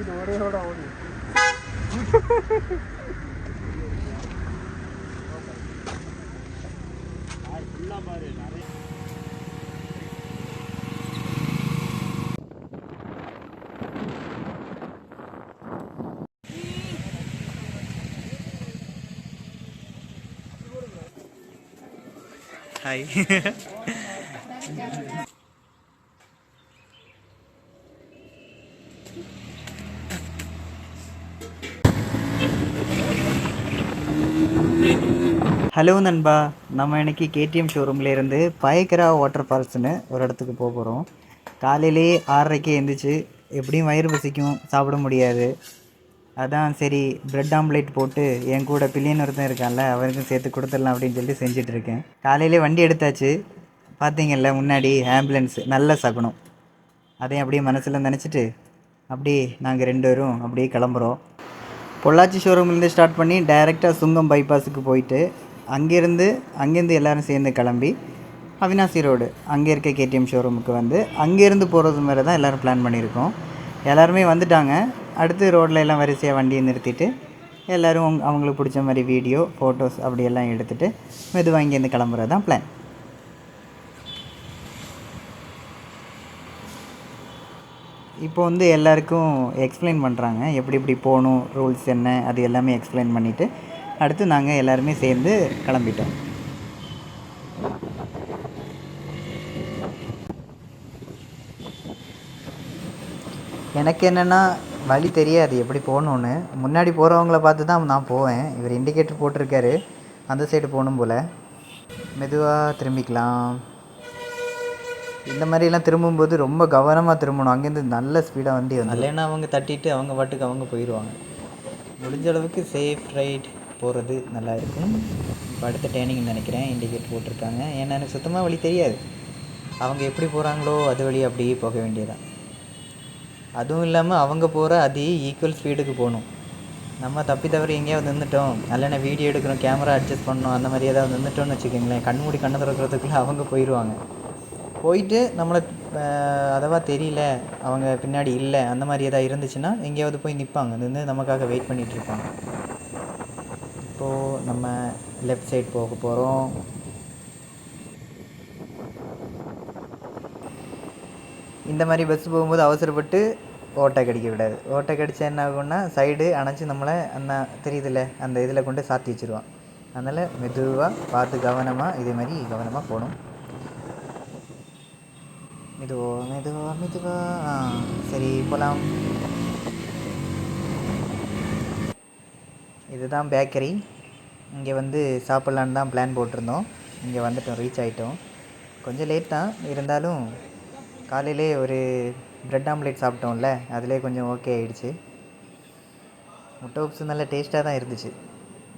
இது ஒரேயோட ஓடி பாரு நிறைய. ஹாய். ஹலோ நண்பா, நம்ம இன்றைக்கி கேடிஎம் ஷோரூம்லேருந்து பயக்கரா வாட்டர் ஃபால்ஸ்னு ஒரு இடத்துக்கு போக போகிறோம். காலையிலே 6:30க்கு எழுந்திரிச்சு எப்படியும் வயிறு பசிக்கும், சாப்பிட முடியாது. அதான் சரி ப்ரெட் ஆம்லேட் போட்டு என் கூட பில்லியன் ஒருத்தன் இருக்கான்ல அவருக்கும் சேர்த்து கொடுத்துடலாம் அப்படின்னு சொல்லிட்டு செஞ்சிட்ருக்கேன். காலையிலே வண்டி எடுத்தாச்சு. பார்த்தீங்கல்ல முன்னாடி ஆம்புலன்ஸ், நல்ல சகுனம். அதையும் அப்படியே மனசில் நினச்சிட்டு அப்படியே நாங்கள் 2 பேரும் அப்படியே கிளம்புறோம். பொள்ளாச்சி ஷோரூம்லேருந்து ஸ்டார்ட் பண்ணி டைரெக்டாக சுங்கம் பைபாஸுக்கு போயிட்டு அங்கேருந்து எல்லோரும் சேர்ந்து கிளம்பி அவினாசி ரோடு அங்கே இருக்க கேடிஎம் ஷோரூமுக்கு வந்து அங்கேருந்து போகிறது மாதிரி தான் எல்லோரும் பிளான் பண்ணியிருக்கோம். எல்லாருமே வந்துட்டாங்க. அடுத்து ரோட்டில் எல்லாம் வரிசையாக வண்டியை நிறுத்திட்டு எல்லோரும் அவங்களுக்கு பிடிச்ச மாதிரி வீடியோ ஃபோட்டோஸ் அப்படியெல்லாம் எடுத்துகிட்டு மெதுவாக இங்கேருந்து கிளம்புறது தான் பிளான். இப்போ வந்து எல்லாருக்கும் எக்ஸ்பிளைன் பண்ணுறாங்க எப்படி இப்படி போகணும், ரூல்ஸ் என்ன, அது எல்லாமே எக்ஸ்பிளைன் பண்ணிவிட்டு அடுத்து நாங்கள் எல்லாருமே சேர்ந்து கிளம்பிட்டோம். எனக்கு என்னென்னா வழி தெரியாது எப்படி போகணுன்னு. முன்னாடி போகிறவங்கள பார்த்து தான் நான் போவேன். இவர் இண்டிகேட்டர் போட்டிருக்காரு, அந்த சைடு போகணும் போல். மெதுவாக திரும்பிக்கலாம். இந்த மாதிரிலாம் திரும்பும்போது ரொம்ப கவனமாக திரும்பணும். அங்கேருந்து நல்ல ஸ்பீடாக வண்டி வந்து இல்லைன்னா அவங்க தட்டிட்டு அவங்க பாட்டுக்கு அவங்க போயிடுவாங்க. முடிஞ்ச அளவுக்கு சேஃப் ரைட் போகிறது நல்லா இருக்கும். இப்போ அடுத்த டேர்னிங்னு நினைக்கிறேன். இண்டிகேட் போட்டிருக்காங்க. ஏன்னா எனக்கு சுத்தமாக வழி தெரியாது. அவங்க எப்படி போகிறாங்களோ அது வழி அப்படியே போக வேண்டியதான். அதுவும் இல்லாமல் அவங்க போகிற அதே ஈக்குவல் ஸ்பீடுக்கு போகணும். நம்ம தப்பி தவறி எங்கேயாவது நின்றுட்டோம், இல்லைன்னா வீடியோ எடுக்கிறோம், கேமரா அட்ஜஸ்ட் பண்ணோம், அந்த மாதிரி ஏதாவது நின்றுட்டோம்னு வச்சுக்கோங்களேன், கண்ணு திறக்கிறதுக்குள்ளே அவங்க போயிடுவாங்க. போயிட்டு நம்மளை அதவா தெரியல, அவங்க பின்னாடி இல்லை, அந்த மாதிரி எதாவது இருந்துச்சுன்னா எங்கேயாவது போய் நிற்பாங்க, நின்று நமக்காக வெயிட் பண்ணிகிட்ருப்பாங்க. இப்போது நம்ம லெஃப்ட் சைட் போக போகிறோம். இந்த மாதிரி பஸ் போகும்போது அவசரப்பட்டு ஓட்டை கடிக்க விடாது. ஓட்டை கடித்தா என்ன ஆகும்னா சைடு அணைச்சி நம்மளை அந்த தெரியுதில்ல அந்த இதில் கொண்டு சாத்தி வச்சுருவான். அதனால் மெதுவாக பார்த்து கவனமாக இதே மாதிரி கவனமாக போகணும். மெதுவா சரி போகலாம். இதுதான் பேக்கரி. இங்கே வந்து சாப்பிட்லான்னு தான் பிளான் போட்டிருந்தோம். இங்கே வந்துட்டோம், ரீச் ஆகிட்டோம். கொஞ்சம் லேட் தான், இருந்தாலும் காலையிலே ஒரு ப்ரெட் ஆம்லேட் சாப்பிட்டோம்ல, அதிலே கொஞ்சம் ஓகே ஆகிடுச்சு. முட்டை பப்ஸ் நல்ல டேஸ்ட்டாக தான் இருந்துச்சு.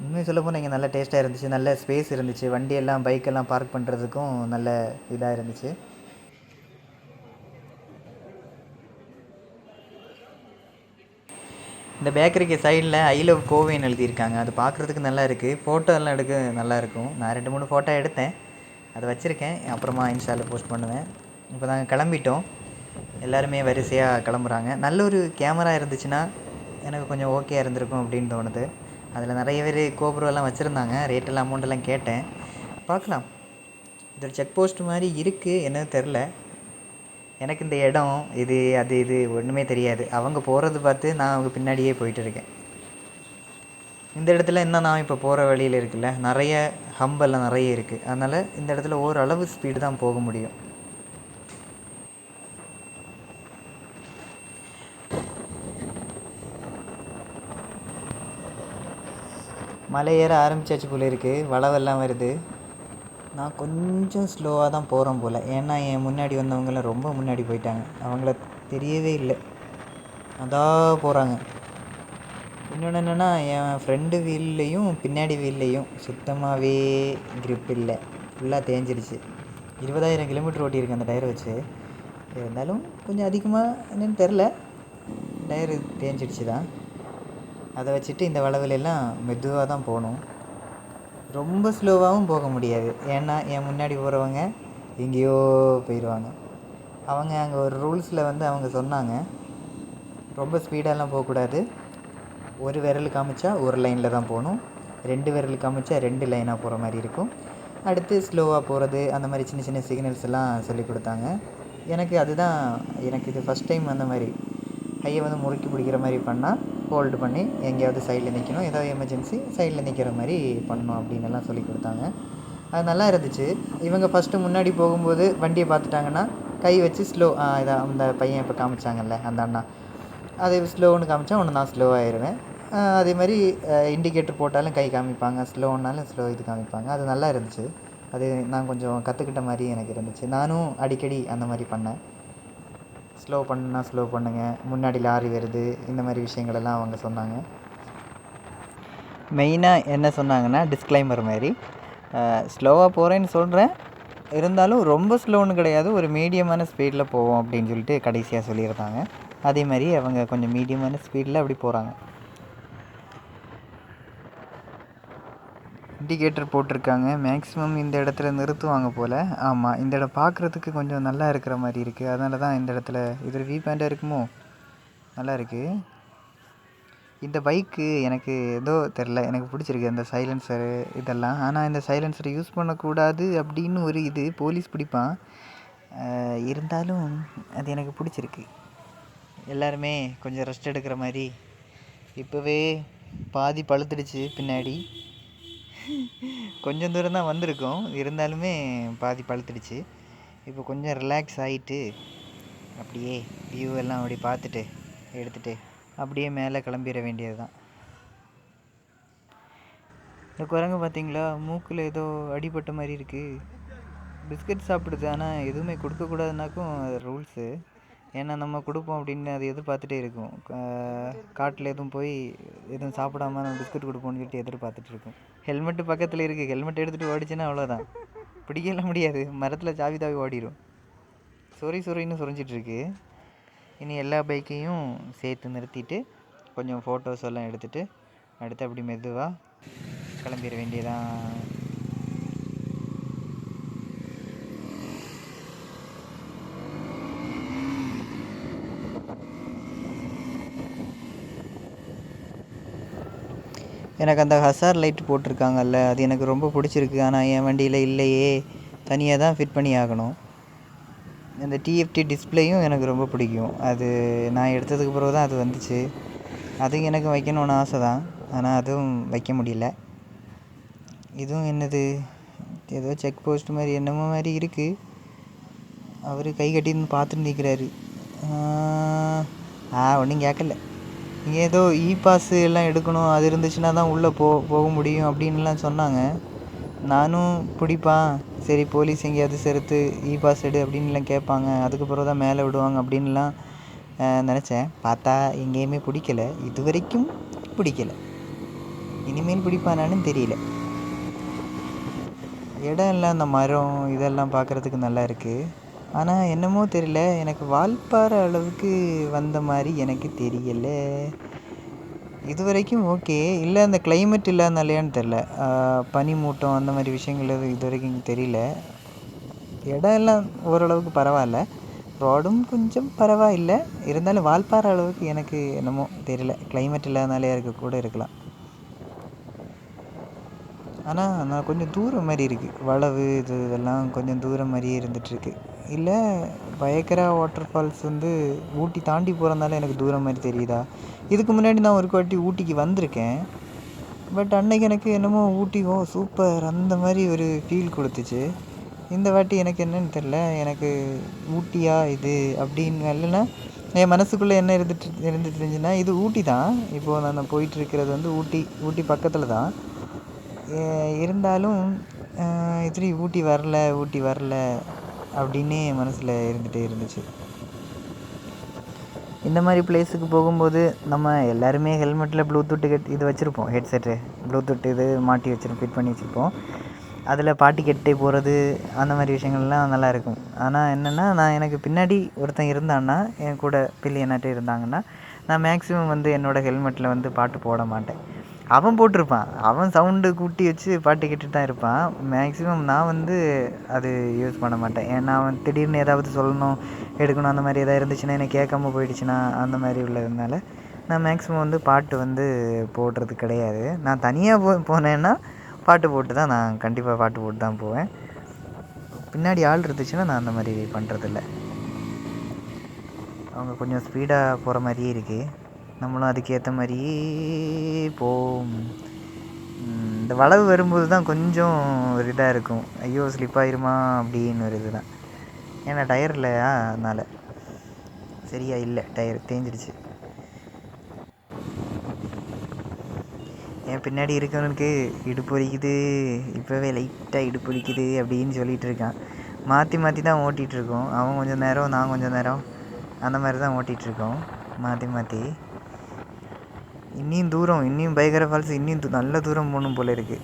இன்னும் சொல்ல போனால் இங்கே நல்ல டேஸ்ட்டாக இருந்துச்சு. நல்ல ஸ்பேஸ் இருந்துச்சு, வண்டியெல்லாம் பைக்கெல்லாம் பார்க் பண்ணுறதுக்கும் நல்ல இதாக இருந்துச்சு. இந்த பேக்கரிக்கு சைடில் ஐ லவ் கோவைன்னு எழுதியிருக்காங்க. அது பார்க்குறதுக்கு நல்லா இருக்குது. ஃபோட்டோ எல்லாம் எடுக்க நல்லாயிருக்கும். நான் 2-3 ஃபோட்டோ எடுத்தேன், அதை வச்சுருக்கேன். அப்புறமா இன்ஸ்டாவில் போஸ்ட் பண்ணுவேன். இப்போ நாங்கள் கிளம்பிட்டோம். எல்லாருமே வரிசையாக கிளம்புறாங்க. நல்ல ஒரு கேமரா இருந்துச்சுன்னா எனக்கு கொஞ்சம் ஓகே இருந்திருக்கும் அப்படின்னு தோணுது. அதில் நிறைய பேர் கோபுரம்லாம் வச்சுருந்தாங்க. ரேட்டெல்லாம் அமௌண்ட்டெல்லாம் கேட்டேன். பார்க்கலாம். இது ஒரு செக் போஸ்ட் மாதிரி இருக்குது, என்னன்னு தெரில. எனக்கு இந்த இடம் இது அது இது ஒன்றுமே தெரியாது. அவங்க போகிறது பார்த்து நான் அவங்க பின்னாடியே போயிட்டு இருக்கேன். இந்த இடத்துல என்ன, நான் இப்போ போகிற வழியில் இருக்குல்ல நிறைய ஹம்பெல்லாம் நிறைய இருக்குது. அதனால் இந்த இடத்துல ஓரளவு ஸ்பீடு தான் போக முடியும். மலை ஏற ஆரம்பிச்சாச்சு போல இருக்குது. வளவெல்லாம் வருது. நான் கொஞ்சம் ஸ்லோவாக தான் போகிறேன் போல். ஏன்னா என் முன்னாடி வந்தவங்களாம் ரொம்ப முன்னாடி போயிட்டாங்க. அவங்கள தெரியவே இல்லை, அதான் போகிறாங்க. இன்னொன்று என்னென்னா என் ஃப்ரெண்டு வீல்லையும் பின்னாடி வீல்லையும் சுத்தமாகவே க்ரிப் இல்லை, ஃபுல்லாக தேஞ்சிருச்சு. 20,000 கிலோமீட்டர் ஓட்டியிருக்கேன் அந்த டயரை வச்சு. இருந்தாலும் கொஞ்சம் அதிகமாக என்னென்னு தெரில, டயரு தேஞ்சிடுச்சு தான். அதை வச்சுட்டு இந்த வளவுலெல்லாம் மெதுவாக தான் போகணும். ரொம்ப ஸ்லோவாகவும் போக முடியாது. ஏன்னா என் முன்னாடி போகிறவங்க எங்கேயோ போயிடுவாங்க. அவங்க அங்கே ஒரு ரூல்ஸில் வந்து அவங்க சொன்னாங்க, ரொம்ப ஸ்பீடாலாம் போகக்கூடாது. ஒரு விரல் காமிச்சா ஒரு லைனில் தான் போகணும். 2 விரல் காமிச்சா 2 லைனாக போகிற மாதிரி இருக்கும். அடுத்து ஸ்லோவாக போகிறது, அந்த மாதிரி சின்ன சின்ன சிக்னல்ஸ் எல்லாம் சொல்லிக் கொடுத்தாங்க. எனக்கு இது ஃபஸ்ட் டைம் அந்த மாதிரி கையை வந்து முறுக்கி பிடிக்கிற மாதிரி பண்ணால் ஹோல்டு பண்ணி எங்கேயாவது சைடில் நிற்கணும், ஏதாவது எமர்ஜென்சி சைடில் நிற்கிற மாதிரி பண்ணணும் அப்படின்னு எல்லாம் சொல்லிக் கொடுத்தாங்க. அது நல்லா இருந்துச்சு. இவங்க ஃபஸ்ட்டு முன்னாடி போகும்போது வண்டியை பார்த்துட்டாங்கன்னா கை வச்சு ஸ்லோ, இதை அந்த பையன் இப்போ காமிச்சாங்கல்ல அந்த அண்ணா, அது ஸ்லோன்னு காமிச்சா ஒன்று நான் ஸ்லோவாகிடுவேன். அதே மாதிரி இண்டிகேட்டர் போட்டாலும் கை காமிப்பாங்க, ஸ்லோன்னாலும் ஸ்லோ இது காமிப்பாங்க. அது நல்லா இருந்துச்சு. அது நான் கொஞ்சம் கற்றுக்கிட்ட மாதிரி எனக்கு இருந்துச்சு. நானும் அடிக்கடி அந்த மாதிரி பண்ணேன். ஸ்லோ பண்ணுன்னா ஸ்லோ பண்ணுங்கள், முன்னாடி லாரி வருது, இந்த மாதிரி விஷயங்களெல்லாம் அவங்க சொன்னாங்க. மெயினாக என்ன சொன்னாங்கன்னா டிஸ்க்ளைமர் மாதிரி, ஸ்லோவாக போகிறேன்னு சொல்கிறேன், இருந்தாலும் ரொம்ப ஸ்லோன்னு கிடையாது, ஒரு மீடியமான ஸ்பீடில் போவோம் அப்படின்னு சொல்லிட்டு கடைசியாக சொல்லியிருந்தாங்க. அதே மாதிரி அவங்க கொஞ்சம் மீடியமான ஸ்பீடில் அப்படி போகிறாங்க. இண்டிகேட்டர் போட்டிருக்காங்க. மேக்ஸிமம் இந்த இடத்துல நிறுத்துவாங்க போல். ஆமாம், இந்த இடம் பார்க்குறதுக்கு கொஞ்சம் நல்லா இருக்கிற மாதிரி இருக்குது. அதனால தான் இந்த இடத்துல இதில் வியூ பாயிண்டாக இருக்குமோ, நல்லா இருக்குது. இந்த பைக்கு எனக்கு ஏதோ தெரில, எனக்கு பிடிச்சிருக்கு அந்த சைலன்சரு இதெல்லாம். ஆனால் இந்த சைலன்சரை யூஸ் பண்ணக்கூடாது அப்படின்னு ஒரு இது போலீஸ் பிடிப்பான். இருந்தாலும் அது எனக்கு பிடிச்சிருக்கு. எல்லாருமே கொஞ்சம் ரெஸ்ட் எடுக்கிற மாதிரி. இப்போவே பாதி பழுத்துடுச்சு பின்னாடி. கொஞ்சம் தூரம் தான் வந்திருக்கோம், இருந்தாலுமே பாதி பழுத்துடுச்சு. இப்போ கொஞ்சம் ரிலாக்ஸ் ஆகிட்டு அப்படியே வியூ எல்லாம் அப்படி பார்த்துட்டு எடுத்துகிட்டு அப்படியே மேலே கிளம்பிட வேண்டியது தான். இந்த குரங்கு பார்த்தீங்களா, மூக்கில் ஏதோ அடிபட்ட மாதிரி இருக்குது. பிஸ்கட் சாப்பிடுது, ஆனால் எதுவுமே கொடுக்கக்கூடாதுனாக்கும் ரூல்ஸு. ஏன்னா நம்ம கொடுப்போம் அப்படின்னு அது எதிர்பார்த்துட்டே இருக்கும். காட்டில் எதுவும் போய் எதுவும் சாப்பிடாம நம்ம பிஸ்கட் கொடுப்போம்னு சொல்லிட்டு எதிர்பார்த்துட்டு இருக்கும். ஹெல்மெட்டு பக்கத்தில் இருக்குது, ஹெல்மெட் எடுத்துகிட்டு ஓடிச்சுன்னா அவ்வளோதான், பிடிக்கலாம் முடியாது, மரத்தில் சாவி தாவி ஓடிடும். சொறின்னு சொரிஞ்சிட்ருக்கு. இனி எல்லா பைக்கையும் சேர்த்து நிறுத்திட்டு கொஞ்சம் ஃபோட்டோஸ் எல்லாம் எடுத்துகிட்டு அடுத்து அப்படி மெதுவாக கிளம்பிட வேண்டியதான். எனக்கு அந்த ஹசார் லைட் போட்டிருக்காங்கல்ல, அது எனக்கு ரொம்ப பிடிச்சிருக்கு. ஆனால் என் வண்டியில் இல்லையே, தனியாக தான் ஃபிட் பண்ணி ஆகணும். இந்த டிஎஃப்டி டிஸ்பிளேயும் எனக்கு ரொம்ப பிடிக்கும். அது நான் எடுத்ததுக்கு பிறகு தான் அது வந்துச்சு. அதுவும் எனக்கு வைக்கணும்னு ஆசை தான், ஆனால் அதுவும் வைக்க முடியல. இதுவும் என்னது, ஏதோ செக் போஸ்ட் மாதிரி என்னமோ மாதிரி இருக்குது. அவர் கை கட்டின்னு பார்த்துட்டு நிற்கிறாரு. ஒன்றும் கேட்கல. இங்கே ஏதோ இ பாஸு எல்லாம் எடுக்கணும், அது இருந்துச்சுன்னா தான் உள்ளே போக முடியும் அப்படின்லாம் சொன்னாங்க. நானும் பிடிப்பான், சரி போலீஸ் எங்கேயாவது செலுத்து இ பாஸ் எடு அப்படின்லாம் கேட்பாங்க, அதுக்கப்புறம் தான் மேலே விடுவாங்க அப்படின்லாம் நினச்சேன். பார்த்தா எங்கேயுமே பிடிக்கல, இது வரைக்கும் பிடிக்கல. இனிமேல் பிடிப்பானான்னு தெரியல. இடம் எல்லாம் அந்த மரம் இதெல்லாம் பார்க்குறதுக்கு நல்லா இருக்குது. ஆனால் என்னமோ தெரியல, எனக்கு வால்பாறை அளவுக்கு வந்த மாதிரி எனக்கு தெரியலை. இது வரைக்கும் ஓகே இல்லை, அந்த கிளைமேட் இல்லாதனாலையான்னு தெரில, பனி மூட்டம் அந்த மாதிரி விஷயங்கள் இது வரைக்கும் தெரியல. இடம் எல்லாம் ஓரளவுக்கு பரவாயில்ல, ரோடும் கொஞ்சம் பரவாயில்லை. இருந்தாலும் வால்பாறை அளவுக்கு எனக்கு என்னமோ தெரியல, கிளைமேட் இல்லாதனாலே கூட இருக்கலாம். ஆனால் நான் கொஞ்சம் தூரம் மாதிரி இருக்குது, வளவு இதெல்லாம் கொஞ்சம் தூரம் மாதிரியே இருந்துகிட்ருக்கு. இல்லை பயக்கரா வாட்டர் ஃபால்ஸ் வந்து ஊட்டி தாண்டி போகிறதுனால எனக்கு தூரம் மாதிரி தெரியுதா? இதுக்கு முன்னாடி நான் ஒரு வாட்டி ஊட்டிக்கு வந்திருக்கேன். பட் அன்னைக்கு எனக்கு என்னமோ ஊட்டி சூப்பர் அந்த மாதிரி ஒரு ஃபீல் கொடுத்துச்சு. இந்த வாட்டி எனக்கு என்னன்னு தெரில, எனக்கு ஊட்டியா இது அப்படின்னு இல்லைன்னா என் மனசுக்குள்ளே என்ன இருந்துட்டு இருந்துச்சுன்னா இது ஊட்டி தான். இப்போது நான் போயிட்டுருக்கிறது வந்து ஊட்டி பக்கத்தில் தான். இருந்தாலும் இப்படி ஊட்டி வரல அப்படின்னே மனசில் இருந்துகிட்டே இருந்துச்சு. இந்த மாதிரி பிளேஸுக்கு போகும்போது நம்ம எல்லாருமே ஹெல்மெட்டில் ப்ளூடூத் இது வச்சுருப்போம், ஹெட்செட்டு ப்ளூடூத் இது மாட்டி வச்சுருப்போம், ஃபிட் பண்ணி வச்சுருப்போம். அதில் பாட்டு கேட்டே போகிறது அந்த மாதிரி விஷயங்கள்லாம் நல்லாயிருக்கும். ஆனால் என்னென்னா, எனக்கு பின்னாடி ஒருத்தன் இருந்தான்னா, என் கூட பில்லியனாட்டே இருந்தாங்கன்னா, நான் மேக்ஸிமம் வந்து என்னோடய ஹெல்மெட்டில் வந்து பாட்டு போட மாட்டேன். அவன் போட்டிருப்பான். அவன் சவுண்டு கூட்டி வச்சு பாட்டு கேட்டுட்டு தான் இருப்பான். மேக்ஸிமம் நான் வந்து அது யூஸ் பண்ண மாட்டேன். ஏன்னா அவன் திடீர்னு ஏதாவது சொல்லணும், எடுக்கணும் அந்த மாதிரி எதாவது இருந்துச்சுன்னா, எனக்கு கேட்காம போயிடுச்சுன்னா அந்த மாதிரி உள்ளதுனால நான் மேக்ஸிமம் வந்து பாட்டு வந்து போடுறது கிடையாது. நான் தனியாக போனேன்னா பாட்டு போட்டு தான், நான் கண்டிப்பாக பாட்டு போட்டு தான் போவேன். பின்னாடி ஆள் இருந்துச்சுன்னா நான் அந்த மாதிரி பண்ணுறதில்ல. அவங்க கொஞ்சம் ஸ்பீடாக போகிற மாதிரியே இருக்குது. நம்மளும் அதுக்கேற்ற மாதிரியே போவோம். இந்த வளைவு வரும்போது தான் கொஞ்சம் ஒரு இதாக இருக்கும். ஐயோ ஸ்லிப் ஆயிருமா அப்படின்னு ஒரு இதுதான். ஏன்னா டயர் இல்லையா, அதனால் சரியா இல்லை, டயர் தேஞ்சிடுச்சு. என் பின்னாடி இருக்கவனுக்கு இடுப்பு வலிக்குது, இப்போவே லைட்டாக இடுப்பு வலிக்குது அப்படின்னு சொல்லிகிட்டு இருக்கான். மாற்றி மாற்றி தான் ஓட்டிகிட்ருக்கோம். அவன் கொஞ்சம் நேரம், நான் கொஞ்சம் நேரம், அந்த மாதிரி தான் ஓட்டிகிட்ருக்கோம் மாற்றி மாற்றி. இன்னும் தூரம், இன்னும் பயங்கர ஃபால்ஸ் இன்னும் நல்ல தூரம் போகணும் போல் இருக்குது.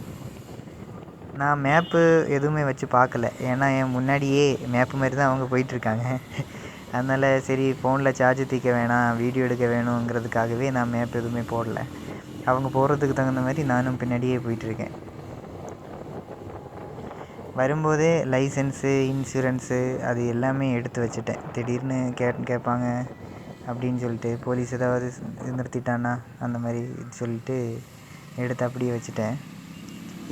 நான் மேப்பு எதுவுமே வச்சு பார்க்கல. ஏன்னா என் முன்னாடியே மேப்பு மாதிரி தான் அவங்க போயிட்டுருக்காங்க. அதனால் சரி ஃபோனில் சார்ஜ் தீக்க வேணாம், வீடியோ எடுக்க வேணுங்கிறதுக்காகவே நான் மேப் எதுவுமே போடல. அவங்க போகிறதுக்கு தகுந்த மாதிரி நானும் பின்னாடியே போயிட்டுருக்கேன். வரும்போதே லைசன்ஸு, இன்சூரன்ஸு அது எல்லாமே எடுத்து வச்சுட்டேன். திடீர்னு கேட்பாங்க அப்படின்னு சொல்லிட்டு, போலீஸ் ஏதாவது நிறுத்திட்டான்னா அந்த மாதிரி சொல்லிட்டு எடுத்து அப்படியே வச்சுட்டேன்.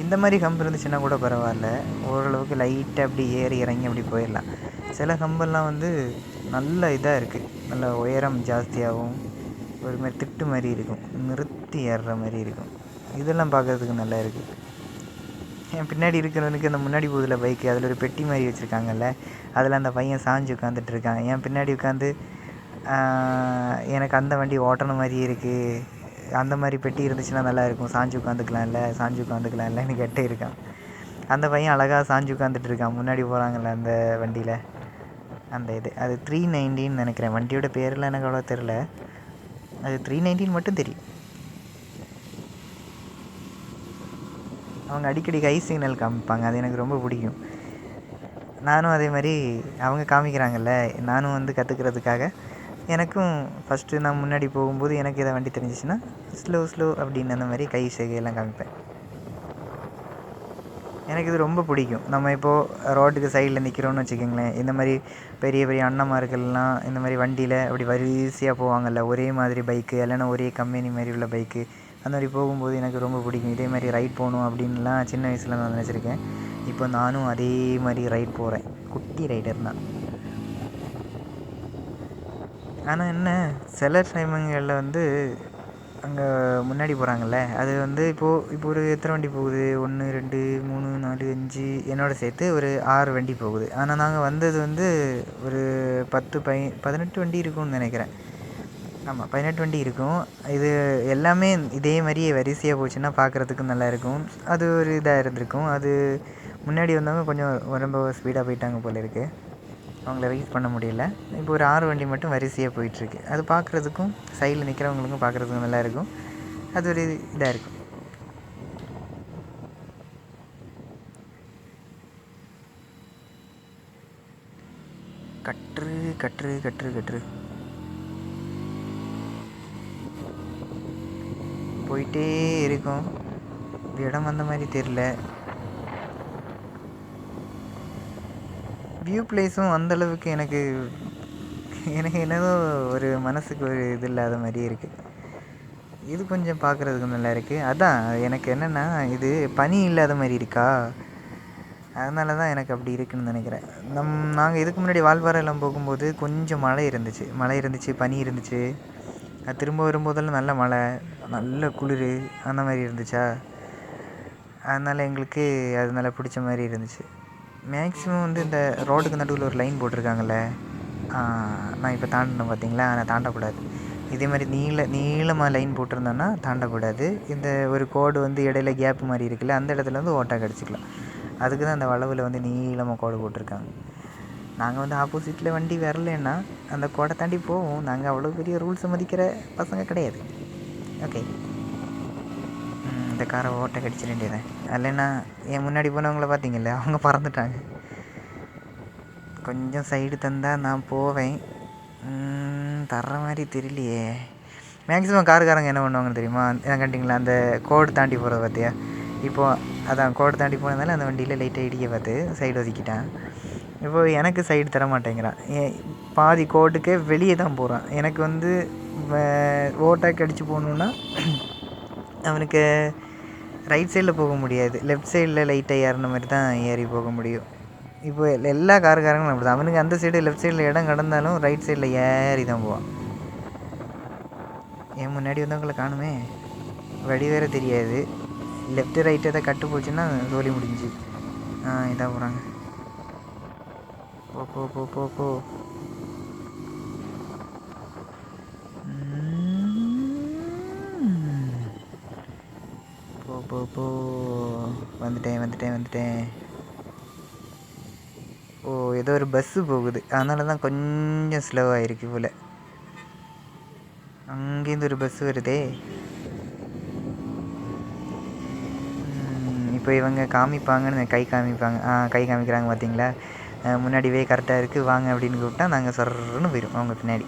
இந்த மாதிரி கம்பு இருந்துச்சுன்னா கூட பரவாயில்ல, ஓரளவுக்கு லைட்டாக அப்படி ஏறி இறங்கி அப்படி போயிடலாம். சில கம்பெல்லாம் வந்து நல்ல இதாக இருக்குது, நல்ல உயரம் ஜாஸ்தியாகவும் ஒரு மாதிரி திட்டு மாதிரி இருக்கும், நிறுத்தி ஏறுற மாதிரி இருக்கும். இதெல்லாம் பார்க்குறதுக்கு நல்லா இருக்குது. என் பின்னாடி இருக்கிறவனுக்கு அந்த முன்னாடி போதில் பைக்கு, அதில் ஒரு பெட்டி மாதிரி வச்சுருக்காங்கல்ல, அதில் அந்த பையன் சாஞ்சு உட்காந்துட்டு இருக்கான். என் பின்னாடி உட்காந்து எனக்கு அந்த வண்டி ஓட்டுன மாதிரி இருக்குது, அந்த மாதிரி பெட்டி இருந்துச்சுன்னா நல்லாயிருக்கும், சாஞ்சு உட்காந்துக்கலாம்லன்னு கேட்டே இருக்கான். அந்த பையன் அழகாக சாஞ்சு உட்காந்துட்டு இருக்கான், முன்னாடி போகிறாங்கல்ல அந்த வண்டியில். அந்த இது அது 390 நினைக்கிறேன். வண்டியோட பேரெலாம் எனக்கு அவ்வளோ தெரில, அது 390 மட்டும் தெரியும். அவங்க அடிக்கடி ஹை சிக்னல் காமிப்பாங்க, அது எனக்கு ரொம்ப பிடிக்கும். நானும் அதே மாதிரி அவங்க காமிக்கிறாங்கல்ல, நானும் வந்து கற்றுக்கிறதுக்காக எனக்கும் ஃபஸ்ட்டு நான் முன்னாடி போகும்போது எனக்கு எதாவது வண்டி தெரிஞ்சிச்சுன்னா ஸ்லோ அப்படின்னு அந்த மாதிரி கை செய்கையெல்லாம் காமிப்பேன். எனக்கு இது ரொம்ப பிடிக்கும். நம்ம இப்போது ரோட்டுக்கு சைடில் நிற்கிறோன்னு வச்சுக்கோங்களேன், இந்த மாதிரி பெரிய பெரிய அண்ணன்மார்கள்லாம் இந்த மாதிரி வண்டியில் அப்படி வரிசையாக போவாங்கள்ல, ஒரே மாதிரி பைக்கு, இல்லைன்னா ஒரே கம்பெனி மாதிரி உள்ள பைக்கு, அந்த மாதிரி போகும்போது எனக்கு ரொம்ப பிடிக்கும். இதே மாதிரி ரைட் போகணும் அப்படின்லாம் சின்ன வயசில் நான் நினச்சிருக்கேன். இப்போ நானும் அதே மாதிரி ரைட் போகிறேன், குட்டி ரைடர் தான். ஆனால் என்ன, சில டைமுங்களில் வந்து அங்கே முன்னாடி போகிறாங்கல்ல, அது வந்து இப்போ ஒரு எத்தனை வண்டி போகுது, 1 2 3 4 5 என்னோட சேர்த்து ஒரு 6 வண்டி போகுது. ஆனால் நாங்கள் வந்தது வந்து ஒரு 18 வண்டி இருக்கும்னு நினைக்கிறேன். ஆமாம், 18 வண்டி இருக்கும். இது எல்லாமே இதே மாதிரியே வரிசையாக போச்சுன்னா பார்க்குறதுக்கு நல்லாயிருக்கும். அது ஒரு இதாக இருந்திருக்கும். அது முன்னாடி வந்தவங்க கொஞ்சம் ரொம்ப ஸ்பீடாக போயிட்டாங்க போல் இருக்குது, அவங்கள ரைஸ் பண்ண முடியல. இப்போ ஒரு 6 வண்டி மட்டும் வரிசையாக போயிட்டுருக்கு. அது பார்க்குறதுக்கும் சைடில் நிற்கிறவங்களுக்கும் பார்க்குறதுக்கும் நல்லாயிருக்கும். அது ஒரு இதாக இருக்கும். கற்று கற்று கற்று கற்று போயிட்டே இருக்கும். இடம் வந்த மாதிரி தெரில. வியூ பிளேஸும் அந்தளவுக்கு எனக்கு என்னதோ ஒரு மனசுக்கு ஒரு இது இல்லாத மாதிரி இருக்குது. இது கொஞ்சம் பார்க்குறதுக்கு நல்லா இருக்குது. அதான் எனக்கு என்னென்னா, இது பனி இல்லாத மாதிரி இருக்கா, அதனால தான் எனக்கு அப்படி இருக்குதுன்னு நினைக்கிறேன். நாங்கள் இதுக்கு முன்னாடி வால்பாறையெல்லாம் போகும்போது கொஞ்சம் மழை இருந்துச்சு, பனி இருந்துச்சு. அது திரும்ப வரும்போதெல்லாம் நல்ல மழை, நல்ல குளிர் அந்த மாதிரி இருந்துச்சா, அதனால் எங்களுக்கு அது நல்லா பிடிச்ச மாதிரி இருந்துச்சு. மேக்ஸிமம் வந்து இந்த ரோடுக்கு நடுவில் ஒரு லைன் போட்டிருக்காங்கல்ல, நான் இப்போ தாண்டினேன் பார்த்தீங்களா, நான் தாண்டக்கூடாது. இதே மாதிரி நீளமாக லைன் போட்டிருந்தோன்னா தாண்டக்கூடாது. இந்த ஒரு கோடு வந்து இடையில கேப்பு மாதிரி இருக்குல்ல, அந்த இடத்துல வந்து ஓட்டா கிடச்சிக்கலாம். அதுக்கு தான் அந்த வளவில் வந்து நீளமாக கோடு போட்டிருக்காங்க. நாங்கள் வந்து ஆப்போசிட்டில் வண்டி வரலன்னா அந்த கோடை தாண்டி போவோம். நாங்கள் அவ்வளோ பெரிய ரூல்ஸை மதிக்கிற பசங்க கிடையாது. ஓகே, இந்த காரை ஓட்டை கடிச்சிட வேண்டியதான். இல்லைன்னா என் முன்னாடி போனவங்கள பார்த்தீங்கல்ல, அவங்க பறந்துட்டாங்க. கொஞ்சம் சைடு தந்தால் நான் போவேன், தர்ற மாதிரி தெரியலையே. மேக்ஸிமம் காருக்காரங்க என்ன பண்ணுவாங்கன்னு தெரியுமா? கண்டிங்களா அந்த கோடு தாண்டி போகிறத பார்த்தியா? இப்போது அதான் கோடு தாண்டி போனதால அந்த வண்டியில் லைட்டாக இடிக்க பார்த்து சைடு ஒதுக்கிட்டான். இப்போது எனக்கு சைடு தர மாட்டேங்கிறான். பாதி கோட்டுக்கே வெளியே தான் போகிறான். எனக்கு வந்து ஓட்டாக்கு அடித்து போகணுன்னா அவனுக்கு ரைட் சைடில் போக முடியாது, லெஃப்ட் சைடில் லைட்டாக ஏறின மாதிரி தான் ஏறி போக முடியும். இப்போ எல்லா காருக்காரங்களும் அப்படி தான். அவனுக்கு அந்த சைடு லெஃப்ட் சைடில் இடம் கடந்தாலும் ரைட் சைடில் ஏறி தான் போவான். என் முன்னாடி வந்தவங்களை காணுமே, வழி வேறு தெரியாது. லெஃப்ட்டு ரைட்டு எதாவது கட்டு போச்சுன்னா சோலி முடிஞ்சு. இதாக போகிறாங்க. போ போ போ போ போ போ போ போ வந்துட்டேன். ஓ, ஏதோ ஒரு பஸ்ஸு போகுது, அதனால தான் கொஞ்சம் ஸ்லோவாக இருக்குது போல். அங்கேருந்து ஒரு பஸ் வருதே. இப்போ இவங்க காமிப்பாங்கன்னு கை காமிப்பாங்க. கை காமிக்கிறாங்க பார்த்தீங்களா? முன்னாடியே கரெக்டாக இருக்குது வாங்க அப்படின்னு கூப்பிட்டா நாங்கள் சொர்றன்னு போயிடும் அவங்க பின்னாடி.